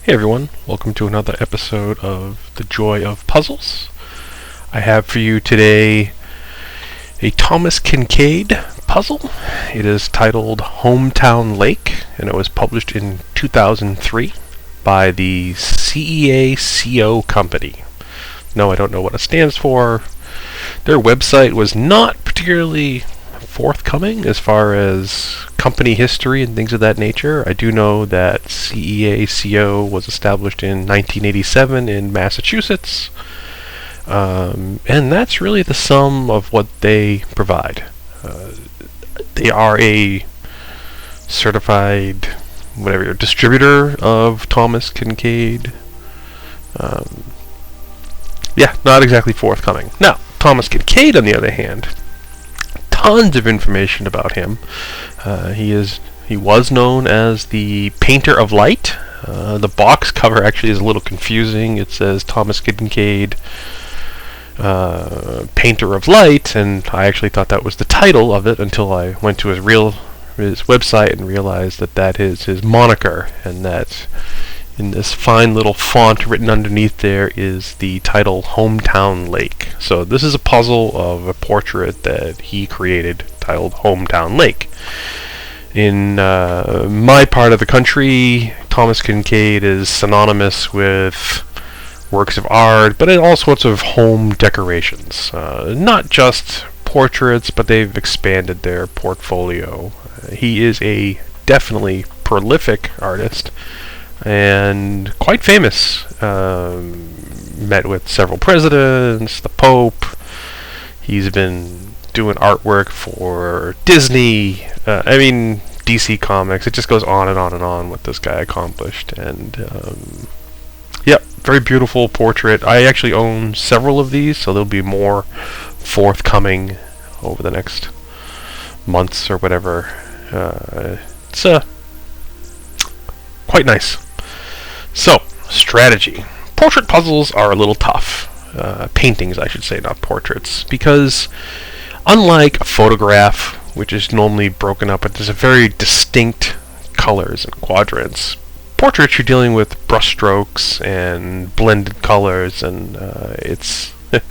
Hey everyone, welcome to another episode of The Joy of Puzzles. I have for you today a Thomas Kinkade puzzle. It is titled Hometown Lake, and it was published in 2003 by the CEACO Company. No, I don't know what it stands for. Their website was not particularly forthcoming as far as company history and things of that nature. I do know that CEACO was established in 1987 in Massachusetts, and that's really the sum of what they provide. They are a certified distributor of Thomas Kinkade. Not exactly forthcoming. Now, Thomas Kinkade, on the other hand, tons of information about him. He was known as the Painter of Light. The box cover actually is a little confusing. It says Thomas Kinkade, Painter of Light, and I actually thought that was the title of it until I went to his website and realized that is his moniker, and that in this fine little font written underneath there is the title Hometown Lake. So this is a puzzle of a portrait that he created titled Hometown Lake. In my part of the country, Thomas Kinkade is synonymous with works of art, but all sorts of home decorations. Not just portraits, but they've expanded their portfolio. He is a definitely prolific artist and quite famous. Met with several presidents, the Pope. He's been doing artwork for Disney, DC Comics. It just goes on and on and on what this guy accomplished. And very beautiful portrait. I actually own several of these, so there'll be more forthcoming over the next months or whatever. It's quite nice. So, strategy. Portrait puzzles are a little tough. Paintings, I should say, not portraits, because unlike a photograph, which is normally broken up into very distinct colors and quadrants, portraits you're dealing with brushstrokes and blended colors, and it's a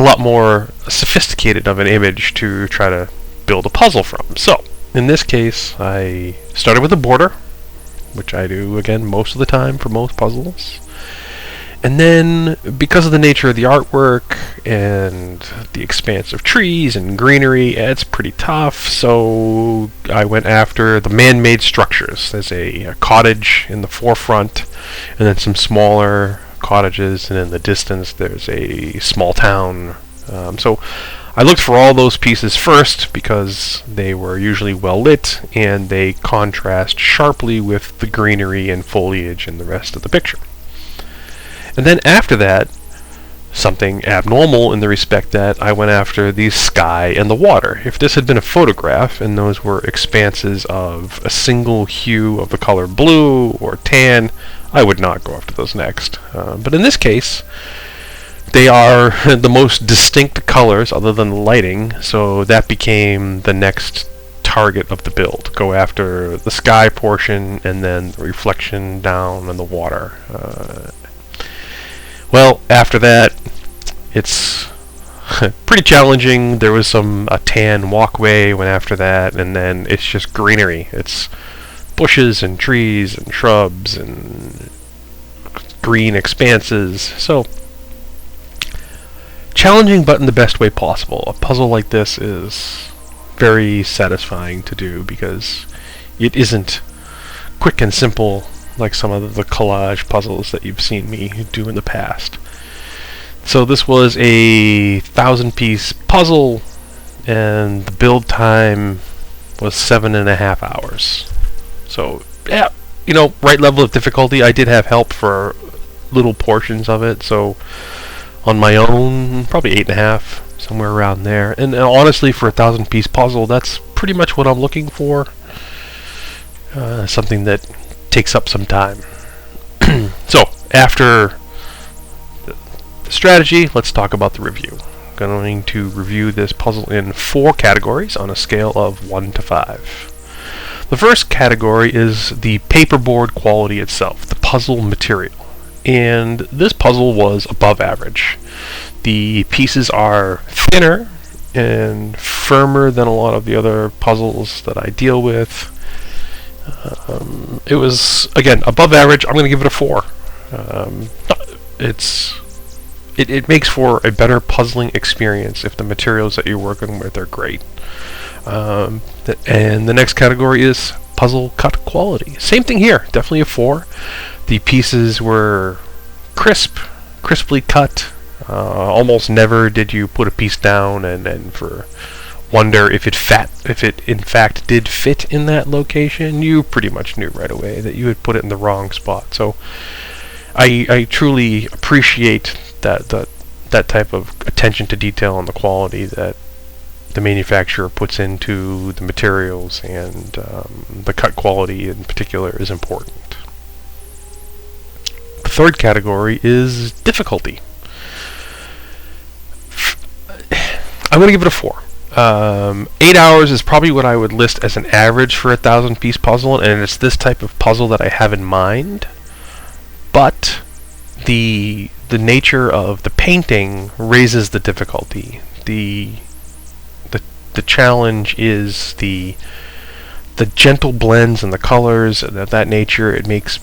lot more sophisticated of an image to try to build a puzzle from. So, in this case, I started with a border, which I do, again, most of the time for most puzzles. And then, because of the nature of the artwork and the expanse of trees and greenery, it's pretty tough, so I went after the man-made structures. There's a cottage in the forefront, and then some smaller cottages, and in the distance there's a small town. So I looked for all those pieces first because they were usually well lit and they contrast sharply with the greenery and foliage in the rest of the picture. And then after that, something abnormal in the respect that I went after the sky and the water. If this had been a photograph and those were expanses of a single hue of the color blue or tan, I would not go after those next. But in this case, they are the most distinct colors other than the lighting, so that became the next target of the build. Go after the sky portion and then the reflection down on the water. After that, it's pretty challenging. There was a tan walkway went after that, and then it's just greenery. It's bushes and trees and shrubs and green expanses. So, challenging, but in the best way possible. A puzzle like this is very satisfying to do because it isn't quick and simple like some of the collage puzzles that you've seen me do in the past. So this was a 1,000-piece puzzle, and the build time was 7.5 hours. So, right level of difficulty. I did have help for little portions of it, so on my own, probably 8.5, somewhere around there. And honestly, for a 1,000-piece puzzle, that's pretty much what I'm looking for. Something that takes up some time. So, after the strategy, let's talk about the review. I'm going to review this puzzle in 4 categories on a scale of 1 to 5. The first category is the paperboard quality itself. The puzzle material. And this puzzle was above average. The pieces are thinner and firmer than a lot of the other puzzles that I deal with. It was, again, above average. I'm going to give it a 4. It makes for a better puzzling experience if the materials that you're working with are great. And the next category is puzzle cut quality. Same thing here, definitely a 4. The pieces were crisply cut. Almost never did you put a piece down and for wonder if it in fact did fit in that location. You pretty much knew right away that you had put it in the wrong spot. So I truly appreciate that type of attention to detail and the quality that the manufacturer puts into the materials, and the cut quality in particular is important. The third category is difficulty. I'm going to give it a 4. 8 hours is probably what I would list as an average for a 1,000-piece puzzle, and it's this type of puzzle that I have in mind. But the nature of the painting raises the difficulty. The challenge is the gentle blends and the colors and that nature. It makes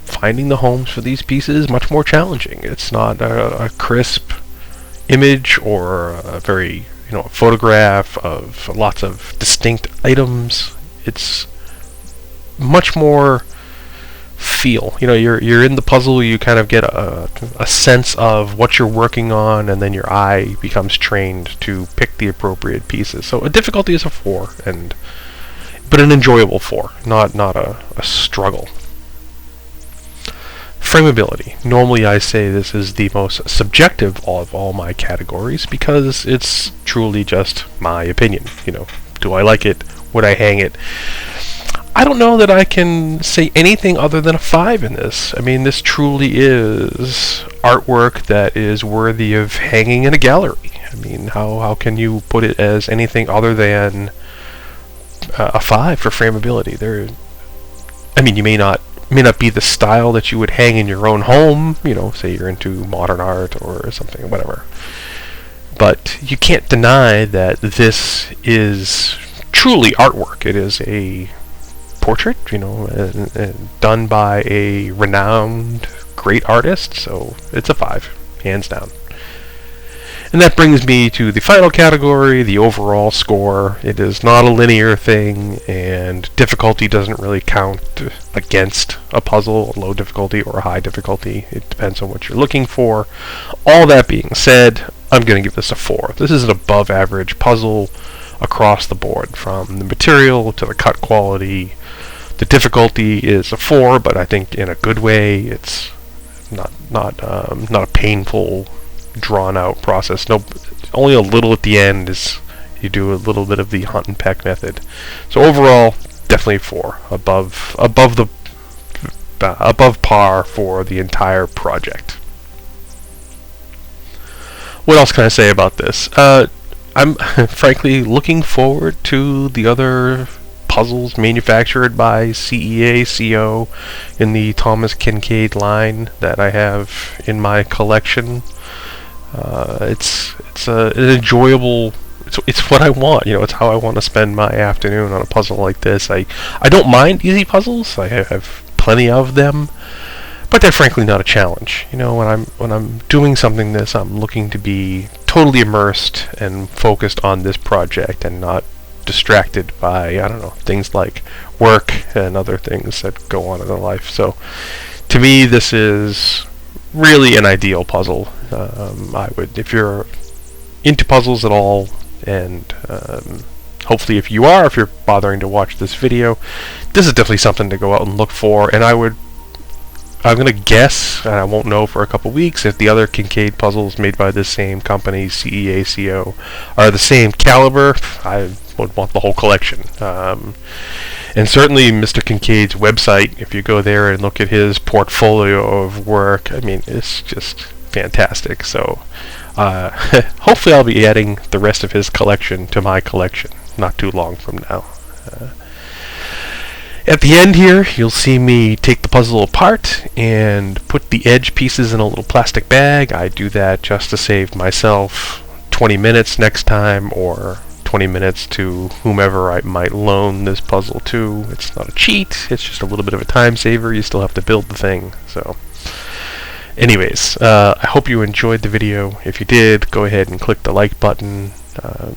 finding the homes for these pieces much more challenging. It's not a crisp image or a very photograph of lots of distinct items. It's much more feel. You're in the puzzle. You kind of get a sense of what you're working on, and then your eye becomes trained to pick the appropriate pieces. So a difficulty is a 4, but an enjoyable 4, not a struggle. Frameability. Normally I say this is the most subjective of all my categories because it's truly just my opinion. Do I like it? Would I hang it? I don't know that I can say anything other than a 5 in this. I mean, this truly is artwork that is worthy of hanging in a gallery. I mean, how can you put it as anything other than a 5 for frameability? You may not be the style that you would hang in your own home, say you're into modern art or something, whatever. But you can't deny that this is truly artwork. It is a portrait, done by a renowned, great artist, so it's a 5, hands down. And that brings me to the final category, the overall score. It is not a linear thing, and difficulty doesn't really count against a puzzle, a low difficulty or a high difficulty. It depends on what you're looking for. All that being said, I'm going to give this a 4. This is an above average puzzle across the board, from the material to the cut quality. The difficulty is a 4, but I think in a good way. It's not a painful, drawn-out process. No, only a little at the end is you do a little bit of the hunt and peck method. So overall, definitely 4, above par for the entire project. What else can I say about this? I'm frankly looking forward to the other puzzles manufactured by CEACO in the Thomas Kinkade line that I have in my collection. It's an enjoyable. It's what I want. It's how I want to spend my afternoon on a puzzle like this. I don't mind easy puzzles. I have plenty of them, but they're frankly not a challenge. When I'm doing something this, I'm looking to be totally immersed and focused on this project and not distracted by, things like work and other things that go on in their life. So to me, this is really an ideal puzzle. If you're into puzzles at all, and hopefully if you're bothering to watch this video, this is definitely something to go out and look for. And I'm going to guess, and I won't know for a couple weeks, if the other Kinkade puzzles made by this same company, CEACO, are the same caliber. I would want the whole collection. And certainly Mr. Kinkade's website, if you go there and look at his portfolio of work, it's just fantastic. So hopefully I'll be adding the rest of his collection to my collection not too long from now. At the end here, you'll see me take the puzzle apart and put the edge pieces in a little plastic bag. I do that just to save myself 20 minutes next time, or 20 minutes to whomever I might loan this puzzle to. It's not a cheat, it's just a little bit of a time saver. You still have to build the thing. So anyways, I hope you enjoyed the video. If you did, go ahead and click the like button.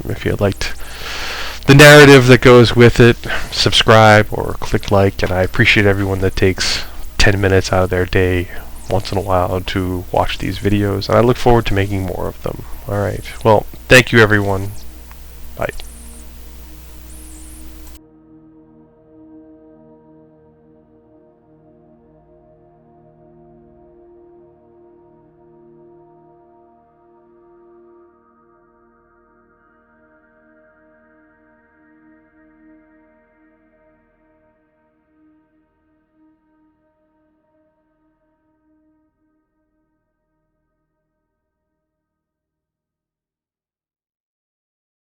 If you liked the narrative that goes with it, subscribe or click like, and I appreciate everyone that takes 10 minutes out of their day once in a while to watch these videos, and I look forward to making more of them. Alright, well, thank you everyone. Bye.